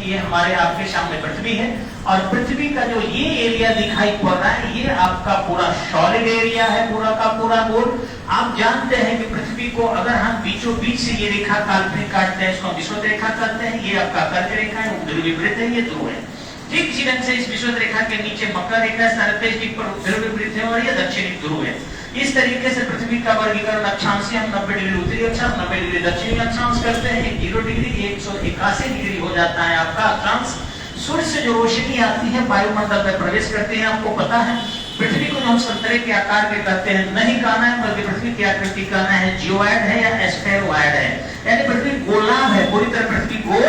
कि ये हमारे आपके सामने पृथ्वी है और पृथ्वी का जो ये एरिया दिखाई पड़ रहा है ये आपका पूरा सॉलिड एरिया है, पूरा का पूरा गोल। आप जानते हैं कि पृथ्वी को अगर हम बीचों बीच से ये रेखा काल्पनिक काटते हैं, इसको हम विषुवत रेखा कहते हैं। ये आपका कर्क रेखा है, ध्रुवीय वृत्त है, ये ध्रुव है। ठीक इसी ढंग से इस विषुवत रेखा के नीचे मकर रेखा सापेक्षिक पर ध्रुवीय वृत्त है और ये दक्षिणी ध्रुव है। इस तरीके से पृथ्वी का वर्गीकरण अक्षांश से हम 90 डिग्री उत्तरी अक्षांश, 90 डिग्री दक्षिणी अक्षांश करते हैं। 0 डिग्री 181 डिग्री हो जाता है आपका अक्षांश। सूर्य से जो रोशनी आती है वायुमंडल में प्रवेश करती है। आपको पता है पृथ्वी को हम संतरे के आकार के कहते हैं, नहीं कहना है बल्कि पृथ्वी की आकृति कहना है जियोइड है या एस्फेरॉइड है, यानी पृथ्वी गोलाभ है, पूरी तरह पृथ्वी गोल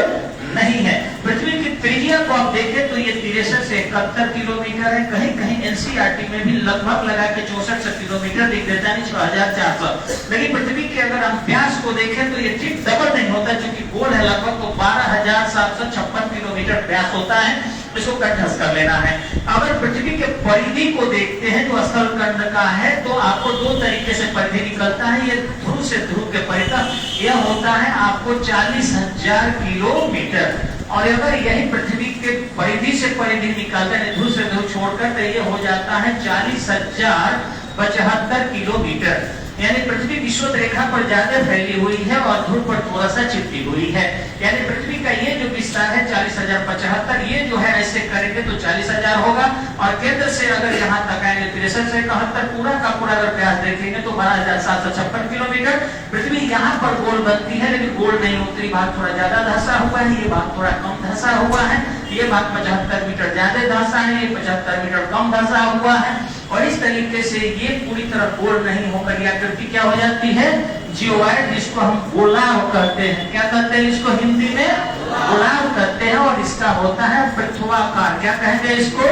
नहीं है। पृथ्वी की त्रिज्या को आप देखें तो ये 63 से 71 किलोमीटर है। कहीं कहीं एनसीईआरटी में भी लगभग लगा के 64 किलोमीटर दिख देता है, 6400। लेकिन पृथ्वी के अगर हम व्यास को देखें तो ये ठीक डबल नहीं होता, क्योंकि गोल है लगभग तो 12,756 किलोमीटर व्यास होता है। इसको कंठस्थ कर लेना है। अगर पृथ्वी के परिधि को देखते हैं जो स्थल खंड का है तो आपको दो तरीके से परिधि निकलता है। ये ध्रुव से ध्रुव के परितः यह होता है आपको 40,000 किलोमीटर। और अगर यही पृथ्वी के परिधि से परिधि निकालते हैं ध्रुव से ध्रुव छोड़कर तो ये हो जाता है 40,075 किलोमीटर। यानी पृथ्वी विषुवत रेखा पर ज्यादा फैली हुई है और ध्रुव पर थोड़ा सा चिपकी हुई है। यानी पृथ्वी का ये जो विस्तार है 40,075, ये जो है ऐसे करेंगे तो 40,000 होगा। और केंद्र से अगर यहाँ तक आएंगे 63 से 71, पूरा का पूरा अगर व्यास देखेंगे तो 12,756 किलोमीटर। पृथ्वी यहाँ पर गोल बनती है लेकिन गोल नहीं, उत्तरी भाग थोड़ा ज्यादा धंसा हुआ है, ये भाग थोड़ा कम धंसा हुआ है। ये भाग 75 मीटर ज्यादा धंसा है, ये 75 मीटर कम धंसा हुआ है। और इस तरीके से ये पूरी तरह गोल नहीं होकर यह आकृति क्या हो जाती है, जियोइड, जिसको हम गोलाव कहते हैं। क्या कहते हैं इसको हिंदी में? गोलाव कहते हैं। और इसका होता है पृथ्वाकार। क्या कहते हैं इसको?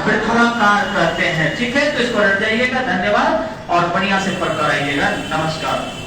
पृथ्वाकार कहते हैं। ठीक है, तो इसको रट जाइएगा। धन्यवाद और बढ़िया से पढ़कर आइएगा। नमस्कार।